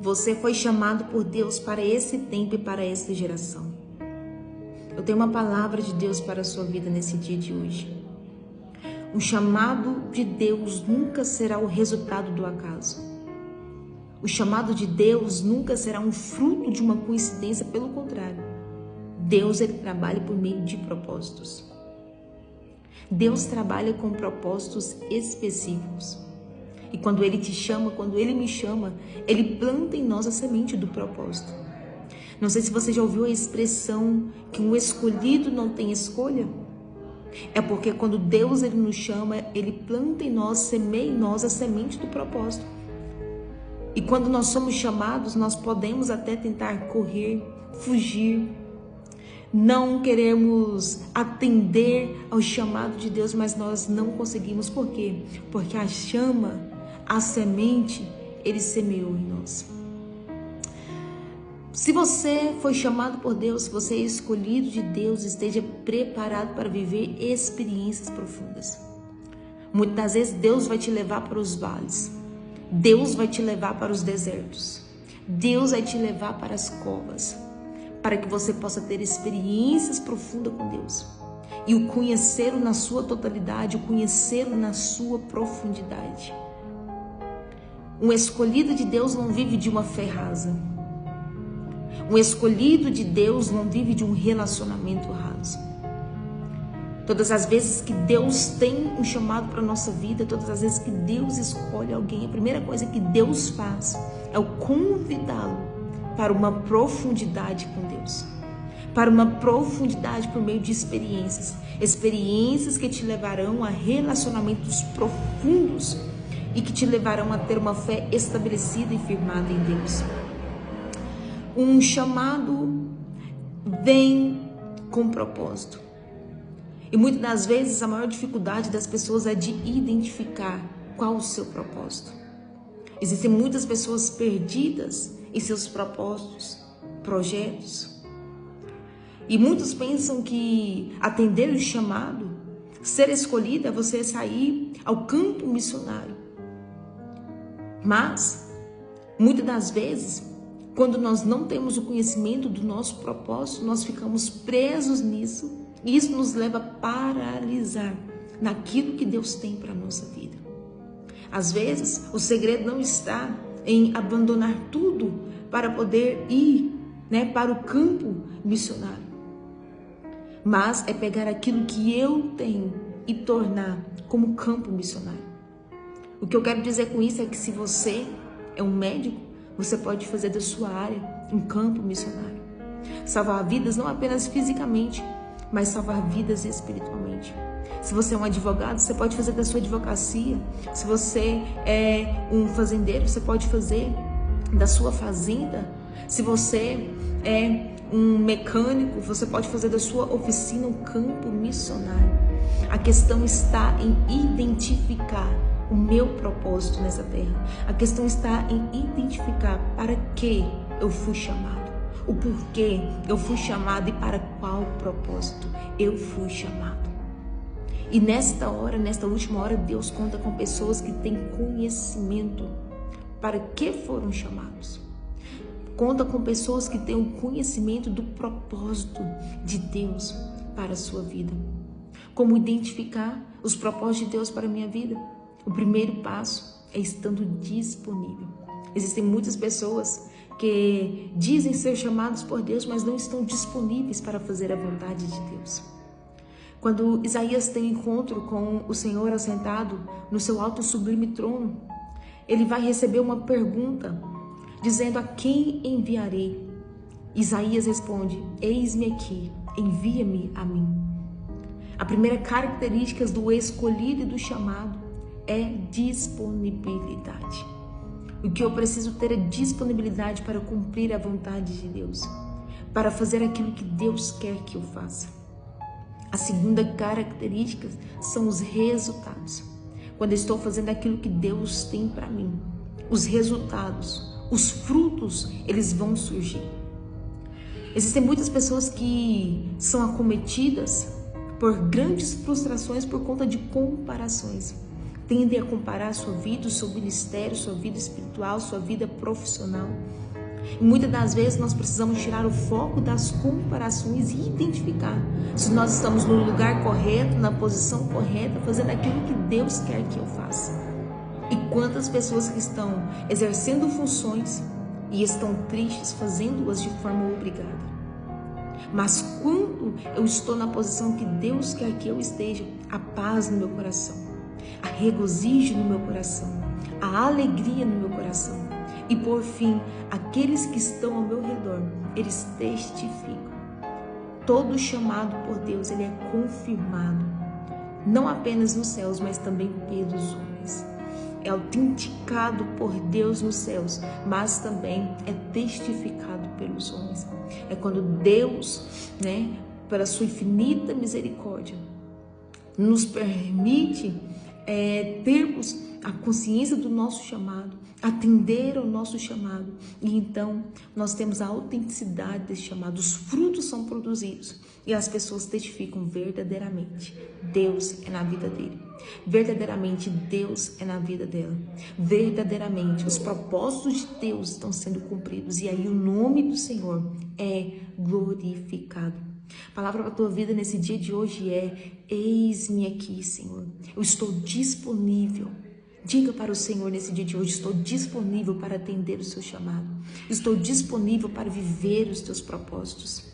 Você foi chamado por Deus para esse tempo e para essa geração. Eu tenho uma palavra de Deus para a sua vida nesse dia de hoje. O chamado de Deus nunca será o resultado do acaso. O chamado de Deus nunca será um fruto de uma coincidência, pelo contrário. Deus, ele trabalha por meio de propósitos. Deus trabalha com propósitos específicos. E quando ele te chama, quando ele me chama, ele planta em nós a semente do propósito. Não sei se você já ouviu a expressão que um escolhido não tem escolha. É porque quando Deus ele nos chama, ele planta em nós, semeia em nós a semente do propósito. E quando nós somos chamados, nós podemos até tentar correr, fugir. Não queremos atender ao chamado de Deus, mas nós não conseguimos. Por quê? Porque a chama, a semente, ele semeou em nós. Se você foi chamado por Deus, se você é escolhido de Deus, esteja preparado para viver experiências profundas. Muitas das vezes Deus vai te levar para os vales. Deus vai te levar para os desertos. Deus vai te levar para as covas, para que você possa ter experiências profundas com Deus e o conhecê-lo na sua totalidade, o conhecê-lo na sua profundidade. Um escolhido de Deus não vive de uma fé rasa. Um escolhido de Deus não vive de um relacionamento raso. Todas as vezes que Deus tem um chamado para a nossa vida, todas as vezes que Deus escolhe alguém, a primeira coisa que Deus faz é o convidá-lo para uma profundidade com Deus. Para uma profundidade por meio de experiências. Experiências que te levarão a relacionamentos profundos e que te levarão a ter uma fé estabelecida e firmada em Deus. Um chamado vem com propósito. E muitas das vezes a maior dificuldade das pessoas é de identificar qual o seu propósito. Existem muitas pessoas perdidas em seus propósitos, projetos. E muitos pensam que atender o chamado, ser escolhido é você sair ao campo missionário. Mas, muitas das vezes, quando nós não temos o conhecimento do nosso propósito, nós ficamos presos nisso e isso nos leva a paralisar naquilo que Deus tem para a nossa vida. Às vezes, o segredo não está em abandonar tudo para poder ir, para o campo missionário, mas é pegar aquilo que eu tenho e tornar como campo missionário. O que eu quero dizer com isso é que se você é um médico, você pode fazer da sua área um campo missionário. Salvar vidas não apenas fisicamente, mas salvar vidas espiritualmente. Se você é um advogado, você pode fazer da sua advocacia. Se você é um fazendeiro, você pode fazer da sua fazenda. Se você é um mecânico, você pode fazer da sua oficina um campo missionário. A questão está em identificar o meu propósito nessa terra. A questão está em identificar para que eu fui chamado, o porquê eu fui chamado e para qual propósito eu fui chamado. E nesta hora, nesta última hora, Deus conta com pessoas que têm conhecimento para que foram chamados. Conta com pessoas que têm o conhecimento do propósito de Deus para a sua vida. Como identificar os propósitos de Deus para a minha vida? O primeiro passo é estando disponível. Existem muitas pessoas que dizem ser chamados por Deus, mas não estão disponíveis para fazer a vontade de Deus. Quando Isaías tem um encontro com o Senhor assentado no seu alto e sublime trono, ele vai receber uma pergunta, dizendo: a quem enviarei? Isaías responde: eis-me aqui, envia-me a mim. A primeira característica do escolhido e do chamado é disponibilidade. O que eu preciso ter é disponibilidade para cumprir a vontade de Deus, para fazer aquilo que Deus quer que eu faça. A segunda característica são os resultados. Quando eu estou fazendo aquilo que Deus tem para mim, os resultados, os frutos, eles vão surgir. Existem muitas pessoas que são acometidas por grandes frustrações por conta de comparações. tendem a comparar a sua vida, o seu ministério, sua vida espiritual, sua vida profissional. E muitas das vezes nós precisamos tirar o foco das comparações e identificar se nós estamos no lugar correto, na posição correta, fazendo aquilo que Deus quer que eu faça. E quantas pessoas que estão exercendo funções e estão tristes fazendo-as de forma obrigada. Mas quando eu estou na posição que Deus quer que eu esteja, a paz no meu coração, a regozijo no meu coração, a alegria no meu coração. E por fim, aqueles que estão ao meu redor, eles testificam. Todo chamado por Deus, ele é confirmado, não apenas nos céus, mas também pelos homens. É autenticado por Deus nos céus, mas também é testificado pelos homens. É quando Deus, pela sua infinita misericórdia, nos permite termos a consciência do nosso chamado, atender ao nosso chamado, e então nós temos a autenticidade desse chamado, os frutos são produzidos e as pessoas testificam verdadeiramente Deus é na vida dele, verdadeiramente Deus é na vida dela, verdadeiramente os propósitos de Deus estão sendo cumpridos, e aí o nome do Senhor é glorificado. A palavra para a tua vida nesse dia de hoje é: eis-me aqui, Senhor, eu estou disponível. Diga para o Senhor nesse dia de hoje: estou disponível para atender o seu chamado, estou disponível para viver os teus propósitos.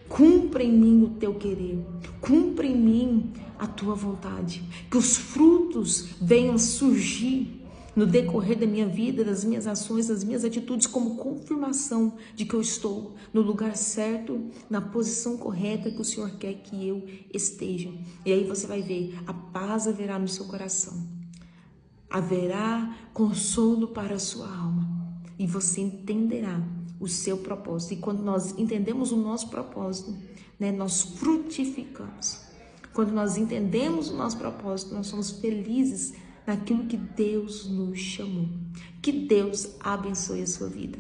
Cumpra em mim o teu querer, cumpra em mim a tua vontade, que os frutos venham surgir no decorrer da minha vida, das minhas ações, das minhas atitudes, como confirmação de que eu estou no lugar certo, na posição correta que o Senhor quer que eu esteja. E aí você vai ver, a paz haverá no seu coração, haverá consolo para a sua alma, e você entenderá o seu propósito. E quando nós entendemos o nosso propósito, nós frutificamos. Quando nós entendemos o nosso propósito, nós somos felizes naquilo que Deus nos chamou. Que Deus abençoe a sua vida.